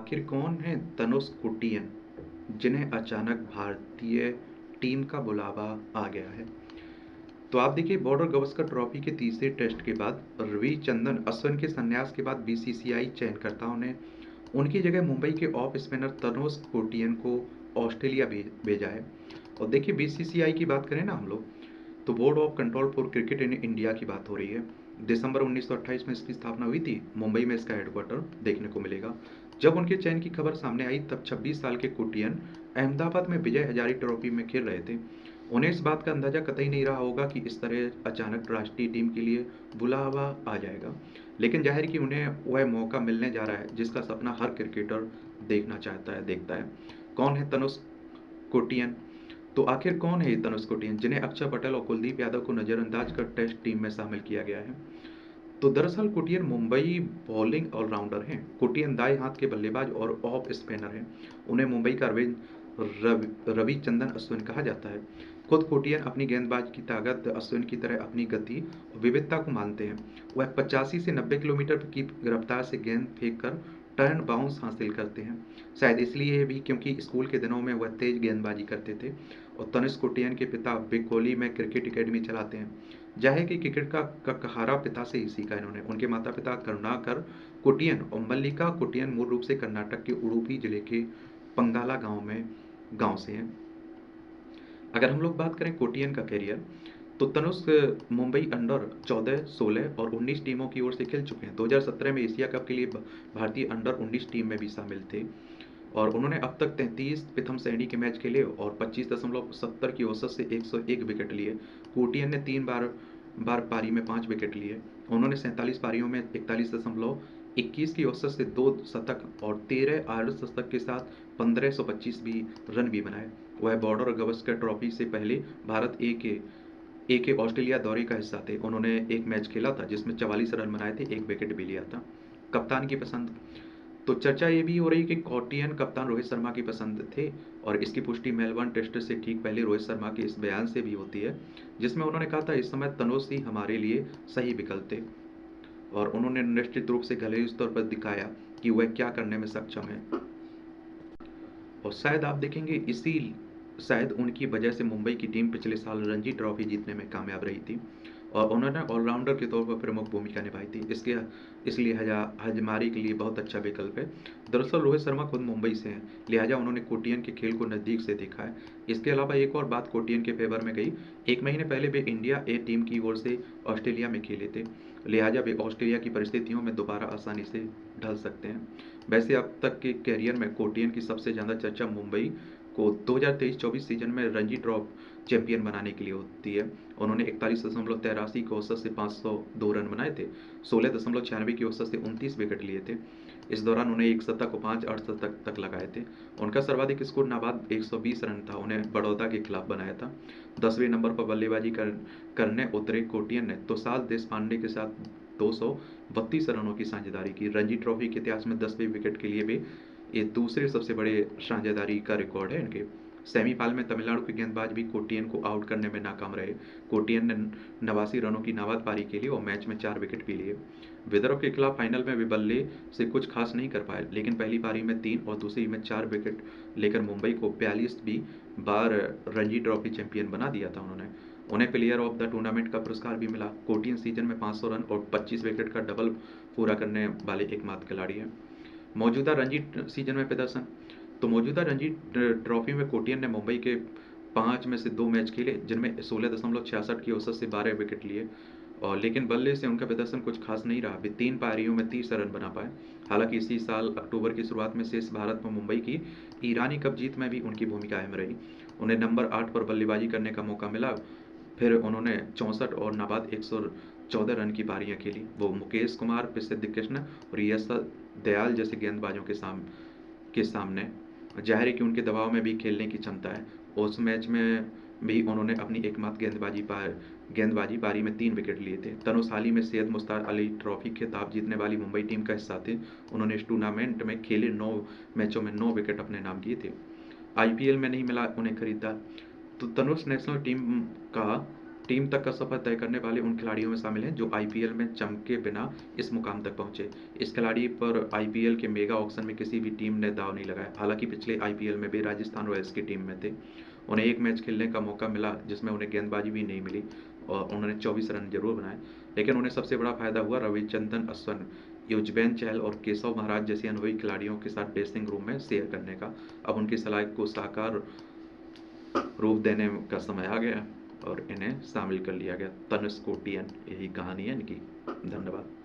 आखिर कौन हैं तनुष कुटियन, जिन्हें अचानक भारतीय टीम का बुलावा आ गया है? तो आप देखिए, बॉर्डर गवस्कर ट्रॉफी के तीसरे टेस्ट के बाद रविचंद्रन अश्विन के संन्यास के बाद बीसीसीआई चयनकर्ताओं ने उनकी जगह मुंबई के ऑफ स्पिनर तनुष कुटियन को ऑस्ट्रेलिया भेजा है। और देखिए, बीसीसीआई की बात करें ना हम लोग, तो board of control for cricket in India की बात हो रही है। दिसंबर 1928 में इसकी स्थापना हुई थी। मुंबई में इसका हेडक्वार्टर देखने को मिलेगा। जब उनके चयन की खबर सामने आई, तब 26 साल के कुटियन अहमदाबाद में विजय हजारे ट्रॉफी में खेल रहे थे। उन्हें इस बात का अंदाजा कतई नहीं रहा होगा कि इस तरह अचानक राष्ट्रीय टीम के लिए बुलावा आ जाएगा। लेकिन जाहिर कि उन्हें वह मौका मिलने जा रहा है जिसका सपना हर क्रिकेटर देखना चाहता है, देखता है। कौन है तनुष कुटियन? तो आखिर कौन है ये तनुष कुटियन, जिन्हें अक्षर पटेल और कुलदीप यादव को नजरअंदाज कर टेस्ट टीम में शामिल किया गया है? तो दरअसल कुटियन मुंबई बॉलिंग ऑलराउंडर हैं। कुटियन दाएं हाथ के बल्लेबाज और ऑफ स्पिनर हैं। उन्हें मुंबई का रविचंद्रन अश्विन कहा जाता है। खुद कुटियन अपनी गेंदबाज की ताकत अश्विन की तरह अपनी गति और विविधता को मानते हैं। वह 85 से 90 किलोमीटर की रफ्तार से गेंद फेंक कर टर्न बाउंस हासिल करते हैं। शायद इसलिए भी क्योंकि स्कूल के दिनों में वह तेज गेंदबाजी करते थे। और तनिष कुटियन के पिता बिग कोहली में क्रिकेट एकेडमी चलाते हैं। जाहिर कि क्रिकेट का कहारा पिता से ही सीखा इन्होंने। उनके माता पिता करुणाकर कुटियन और मल्लिका कुटियन मूल रूप से कर्नाटक के उडुपी जिले के पंगाला गांव से हैं। अगर हम लोग बात करें कुटियन का करियर, तो तनुष मुंबई अंडर 14, 16 और 19 टीमों की ओर से खेल चुके हैं। 2017 में एशिया कप के लिए भारतीय अंडर 19 टीम में भी शामिल थे। और उन्होंने अब तक 33 प्रथम श्रेणी के मैच खेले और 25.70 की औसत से 101 विकेट लिए। कुटियन ने 3 बार पारी में 5 विकेट लिए। उन्होंने 47 पारियों में 41.21 की औसत से 2 शतक और 13 अर्धशतक के साथ 1525 भी रन भी बनाए। वह बॉर्डर गवस्कर ट्रॉफी से पहले भारत ए के ऑस्ट्रेलिया दौरे का हिस्सा थे। उन्होंने एक मैच खेला था जिसमें 44 रन बनाए थे, एक विकेट भी लिया था। कप्तान की पसंद, तो चर्चा ये भी हो रही कि कौटियन कप्तान रोहित शर्मा की पसंद थे। और इसकी पुष्टि मेलबर्न टेस्ट से ठीक पहले रोहित शर्मा के इस बयान से भी होती है, जिसमें उन्होंने कहा था, इस समय तनुष ही हमारे लिए सही विकल्प थे। और उन्होंने निश्चित रूप से घरेलू स्तर पर दिखाया कि वह क्या करने में सक्षम है। और शायद आप देखेंगे, इसी शायद उनकी वजह से मुंबई की टीम पिछले साल रणजी ट्रॉफी जीतने में कामयाब रही थी। और उन्होंने ऑलराउंडर के तौर पर प्रमुख भूमिका निभाई थी। इसलिए हजमारी के लिए बहुत अच्छा विकल्प है। दरअसल रोहित शर्मा खुद मुंबई से हैं, लिहाजा उन्होंने कोटियन के खेल को नज़दीक से देखा है। इसके अलावा एक और बात कोटियन के फेवर में गई। 1 महीने पहले वे इंडिया ए टीम की ओर से ऑस्ट्रेलिया में खेले थे। लिहाजा वे ऑस्ट्रेलिया की परिस्थितियों में दोबारा आसानी से ढल सकते हैं। वैसे अब तक के कैरियर में कोटियन की सबसे ज़्यादा चर्चा मुंबई को 2023-24 सीजन में रणजी ट्रॉफी चैंपियन बनाने के लिए होती है। उन्होंने 41.83 की औसत से 502 रन बनाए थे। 16.96 की औसत से 29 विकेट लिए थे। इस दौरान उन्हें एक शतक और 5 अर्धशतक तक लगाए थे। उनका सर्वाधिक स्कोर नाबाद 120 रन था। उन्हें बड़ौदा के खिलाफ बनाया था। 10वें नंबर पर बल्लेबाजी करने उतरे कोटियन ने तो साल देशपांडे के साथ 232 रनों की साझेदारी की। रणजी ट्रॉफी के इतिहास में 10वें विकेट के लिए भी ये दूसरे सबसे बड़े साझेदारी का रिकॉर्ड है इनके। सेमीफाइनल में तमिलनाडु के गेंदबाज भी कोटियन को आउट करने में नाकाम रहे। कोटियन ने 89 रनों की नाबाद पारी के लिए और मैच में 4 विकेट भी लिए। विदर्भ के खिलाफ फाइनल में वे बल्ले से कुछ खास नहीं कर पाए, लेकिन पहली पारी में 3 और दूसरी में 4 विकेट लेकर मुंबई को 42वीं बार रणजी ट्रॉफी चैंपियन बना दिया था उन्होंने। उन्हें प्लेयर ऑफ द टूर्नामेंट का पुरस्कार भी मिला। कोटियन सीजन में 500 रन और 25 विकेट का डबल पूरा करने वाले एकमात्र खिलाड़ी हैं। मौजूदा रणजी सीजन में प्रदर्शन, तो मौजूदा रणजी ट्रॉफी में कोटियन ने मुंबई के 5 में से 2 मैच खेले, जिनमें 16.66 की औसत से 12 विकेट लिए। और लेकिन बल्ले से उनका प्रदर्शन कुछ खास नहीं रहा। वे 3 पारियों में 30 रन बना पाए। हालांकि इसी साल अक्टूबर की शुरुआत में शेष भारत में मुंबई की ईरानी कप जीत में भी उनकी भूमिका अहम रही। उन्हें नंबर 8 पर बल्लेबाजी करने का मौका मिला। फिर उन्होंने 64 और नाबाद 114 रन की पारियां खेली। वो मुकेश कुमार, प्रसिद्ध कृष्ण और यश दयाल जैसे गेंदबाजों के सामने जाहिर है कि उनके दबाव में भी खेलने की क्षमता है। उस मैच में भी उन्होंने अपनी एकमात्र गेंदबाजी पारी में 3 विकेट लिए थे। तनुष हाल ही में सैयद मुश्ताक अली ट्रॉफी खिताब जीतने वाली मुंबई टीम का हिस्सा थे। उन्होंने इस टूर्नामेंट में खेले 9 मैचों में 9 विकेट अपने नाम किए थे। आईपीएल में नहीं मिला उन्हें खरीदा। तो तनुष नेशनल टीम का टीम तक का सफर तय करने वाले उन खिलाड़ियों में शामिल हैं जो आईपीएल में चमके बिना इस मुकाम तक पहुंचे। इस खिलाड़ी पर आईपीएल के मेगा ऑक्शन में किसी भी टीम ने दांव नहीं लगाया। हालांकि पिछले आईपीएल में भी राजस्थान रॉयल्स की टीम में थे। उन्हें एक मैच खेलने का मौका मिला जिसमें उन्हें गेंदबाजी भी नहीं मिली और उन्होंने 24 रन जरूर बनाए, लेकिन उन्हें सबसे बड़ा फायदा हुआ रविचंद्रन अश्विन, युजवेंद्र चहल और केशव महाराज जैसे अनुभवी खिलाड़ियों के साथ ड्रेसिंग रूम में शेयर करने का। अब उनकी सलाह को साकार रूप देने का समय आ गया और इन्हें शामिल कर लिया गया। तनुष कोटियन, यही कहानी है इनकी। धन्यवाद।